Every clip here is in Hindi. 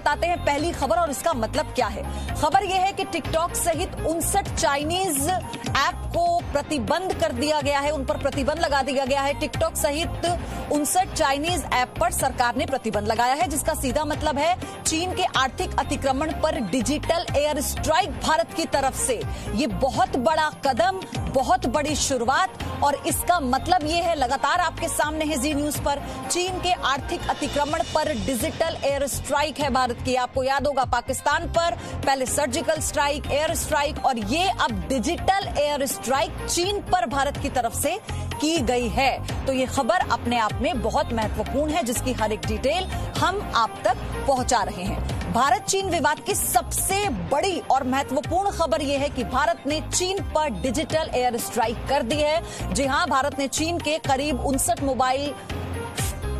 बताते हैं पहली खबर और इसका मतलब क्या है। खबर यह है कि टिकटॉक सहित 59 चाइनीज ऐप को प्रतिबंध कर दिया गया है, उन पर प्रतिबंध लगा दिया गया है। टिकटॉक सहित 59 चाइनीज ऐप पर सरकार ने प्रतिबंध लगाया है, जिसका सीधा मतलब है चीन के आर्थिक अतिक्रमण पर डिजिटल एयर स्ट्राइक भारत की तरफ से। ये बहुत बड़ा कदम, बहुत बड़ी शुरुआत, और इसका मतलब ये है, लगातार आपके सामने है जी न्यूज पर, चीन के आर्थिक अतिक्रमण पर डिजिटल एयर स्ट्राइक है भारत की। आपको याद होगा पाकिस्तान पर पहले सर्जिकल स्ट्राइक, एयर स्ट्राइक, और ये अब डिजिटल एयर स्ट्राइक चीन पर भारत की तरफ से की गई है। तो ये खबर अपने आप में बहुत महत्वपूर्ण है, जिसकी हर एक डिटेल हम आप तक पहुंचा रहे हैं। भारत चीन विवाद की सबसे बड़ी और महत्वपूर्ण खबर यह है कि भारत ने चीन पर डिजिटल एयर स्ट्राइक कर दी है। जी हां, भारत ने चीन के करीब 59 मोबाइल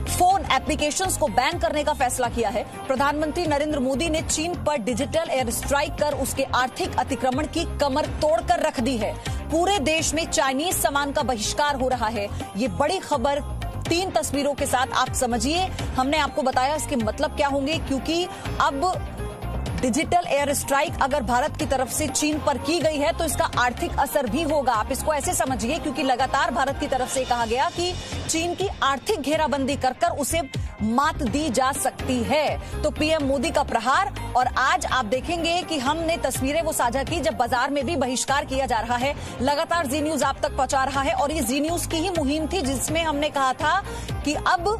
फोन एप्लीकेशंस को बैन करने का फैसला किया है। प्रधानमंत्री नरेंद्र मोदी ने चीन पर डिजिटल एयर स्ट्राइक कर उसके आर्थिक अतिक्रमण की कमर तोड़कर रख दी है। पूरे देश में चाइनीज सामान का बहिष्कार हो रहा है। ये बड़ी खबर 3 तस्वीरों के साथ आप समझिए। हमने आपको बताया इसके मतलब क्या होंगे, क्योंकि अब डिजिटल एयर स्ट्राइक अगर भारत की तरफ से चीन पर की गई है तो इसका आर्थिक असर भी होगा। आप इसको ऐसे समझिए, क्योंकि लगातार भारत की तरफ से कहा गया कि चीन की आर्थिक घेराबंदी कर उसे मात दी जा सकती है। तो पीएम मोदी का प्रहार, और आज आप देखेंगे कि हमने तस्वीरें वो साझा की जब बाजार में भी बहिष्कार किया जा रहा है। लगातार जी न्यूज आप तक पहुंचा रहा है, और ये जी न्यूज की ही मुहिम थी जिसमें हमने कहा था कि अब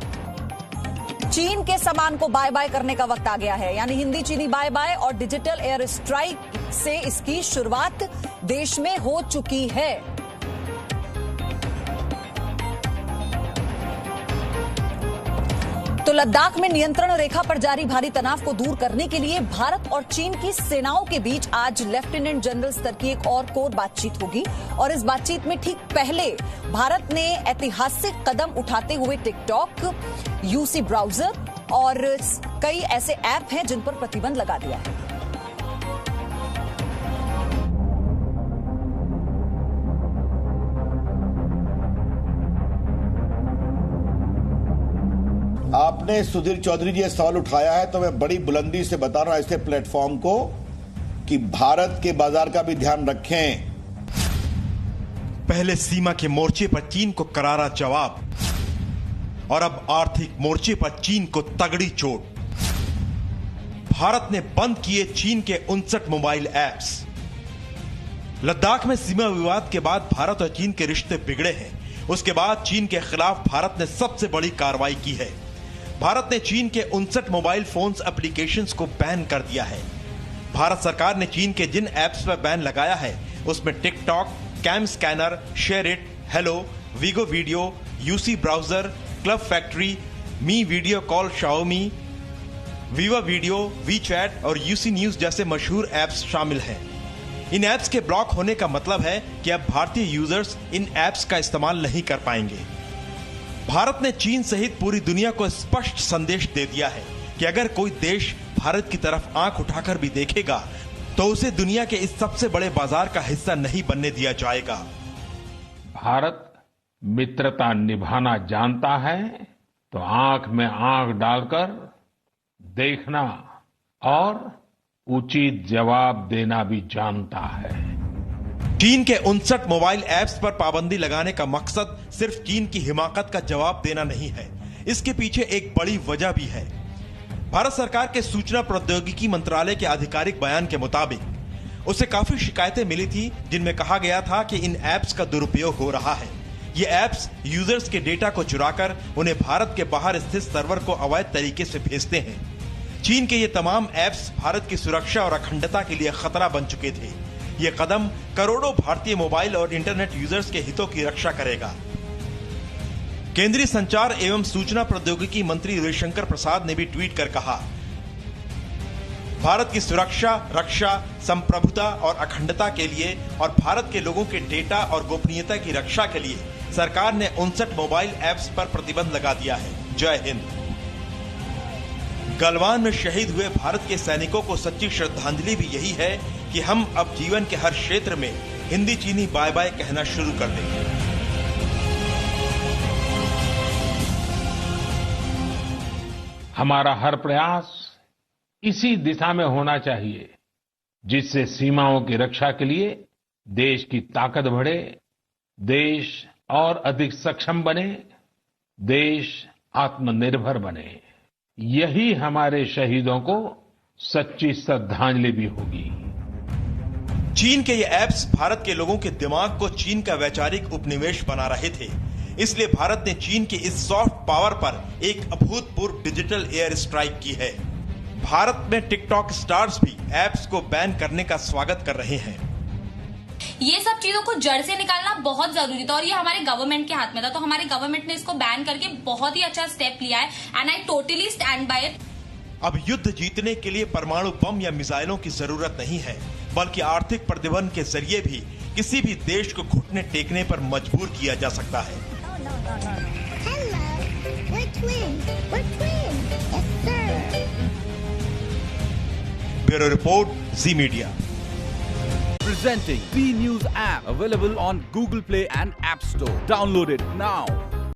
चीन के सामान को बाय बाय करने का वक्त आ गया है, यानी हिंदी चीनी बाय बाय, और डिजिटल एयर स्ट्राइक से इसकी शुरुआत देश में हो चुकी है। तो लद्दाख में नियंत्रण रेखा पर जारी भारी तनाव को दूर करने के लिए भारत और चीन की सेनाओं के बीच आज लेफ्टिनेंट जनरल स्तर की एक और कोर बातचीत होगी, और इस बातचीत में ठीक पहले भारत ने ऐतिहासिक कदम उठाते हुए टिकटॉक, यूसी ब्राउजर और कई ऐसे ऐप हैं जिन पर प्रतिबंध लगा दिया है। आपने सुधीर चौधरी जी ये सवाल उठाया है, तो मैं बड़ी बुलंदी से बता रहा हूं ऐसे प्लेटफॉर्म को कि भारत के बाजार का भी ध्यान रखें। पहले सीमा के मोर्चे पर चीन को करारा जवाब, और अब आर्थिक मोर्चे पर चीन को तगड़ी चोट। भारत ने बंद किए चीन के 59 मोबाइल ऐप्स। लद्दाख में सीमा विवाद के बाद भारत और चीन के रिश्ते बिगड़े हैं। उसके बाद चीन के खिलाफ भारत ने सबसे बड़ी कार्रवाई की है। भारत ने चीन के 59 मोबाइल फोन्स एप्लीकेशंस को बैन कर दिया है। भारत सरकार ने चीन के जिन ऐप्स पर बैन लगाया है उसमें TikTok, CamScanner, SHAREit, Helo, Vigo Video, UC Browser, Club Factory, Mi Video Call, Xiaomi, Viva Video, WeChat और यूसी न्यूज जैसे मशहूर ऐप्स शामिल हैं। इन ऐप्स के ब्लॉक होने का मतलब है कि अब भारतीय यूजर्स इन ऐप्स का इस्तेमाल नहीं कर पाएंगे। भारत ने चीन सहित पूरी दुनिया को स्पष्ट संदेश दे दिया है कि अगर कोई देश भारत की तरफ आंख उठाकर भी देखेगा तो उसे दुनिया के इस सबसे बड़े बाजार का हिस्सा नहीं बनने दिया जाएगा। भारत मित्रता निभाना जानता है तो आंख में आंख डालकर देखना और उचित जवाब देना भी जानता है। चीन के 59 मोबाइल ऐप्स पर पाबंदी लगाने का मकसद सिर्फ चीन की हिमाकत का जवाब देना नहीं है, इसके पीछे एक बड़ी वजह भी है। भारत सरकार के सूचना प्रौद्योगिकी मंत्रालय के आधिकारिक बयान के मुताबिक उसे काफी शिकायतें मिली थी जिनमें कहा गया था कि इन ऐप्स का दुरुपयोग हो रहा है। ये ऐप्स यूजर्स के डेटा को चुराकर उन्हें भारत के बाहर स्थित सर्वर को अवैध तरीके से भेजते हैं। चीन के ये तमाम ऐप्स भारत की सुरक्षा और अखंडता के लिए खतरा बन चुके थे। ये कदम करोड़ों भारतीय मोबाइल और इंटरनेट यूजर्स के हितों की रक्षा करेगा। केंद्रीय संचार एवं सूचना प्रौद्योगिकी मंत्री रविशंकर प्रसाद ने भी ट्वीट कर कहा, भारत की सुरक्षा, रक्षा, संप्रभुता और अखंडता के लिए और भारत के लोगों के डेटा और गोपनीयता की रक्षा के लिए सरकार ने 59 मोबाइल ऐप्स पर प्रतिबंध लगा दिया है। जय हिंद। गलवान में शहीद हुए भारत के सैनिकों को सच्ची श्रद्धांजलि भी यही है कि हम अब जीवन के हर क्षेत्र में हिंदी चीनी बाय बाय कहना शुरू कर देंगे। हमारा हर प्रयास इसी दिशा में होना चाहिए, जिससे सीमाओं की रक्षा के लिए देश की ताकत बढ़े, देश और अधिक सक्षम बने, देश आत्मनिर्भर बने। यही हमारे शहीदों को सच्ची श्रद्धांजलि भी होगी। चीन के ये ऐप्स भारत के लोगों के दिमाग को चीन का वैचारिक उपनिवेश बना रहे थे। इसलिए भारत ने चीन की इस सॉफ्ट पावर पर एक अभूतपूर्व डिजिटल एयर स्ट्राइक की है। भारत में टिकटॉक स्टार्स भी ऐप्स को बैन करने का स्वागत कर रहे हैं। ये सब चीजों को जड़ से निकालना बहुत जरूरी था और ये हमारे गवर्नमेंट के हाथ में था, तो हमारे गवर्नमेंट ने इसको बैन करके बहुत ही अच्छा स्टेप लिया है and I totally stand by it. अब युद्ध जीतने के लिए परमाणु बम या मिसाइलों की जरूरत नहीं है, बल्कि आर्थिक प्रतिबंध के जरिए भी किसी भी देश को घुटने टेकने पर मजबूर किया जा सकता है। Bureau report, ji media. Presenting B News app, available on Google Play and App Store. Download it now.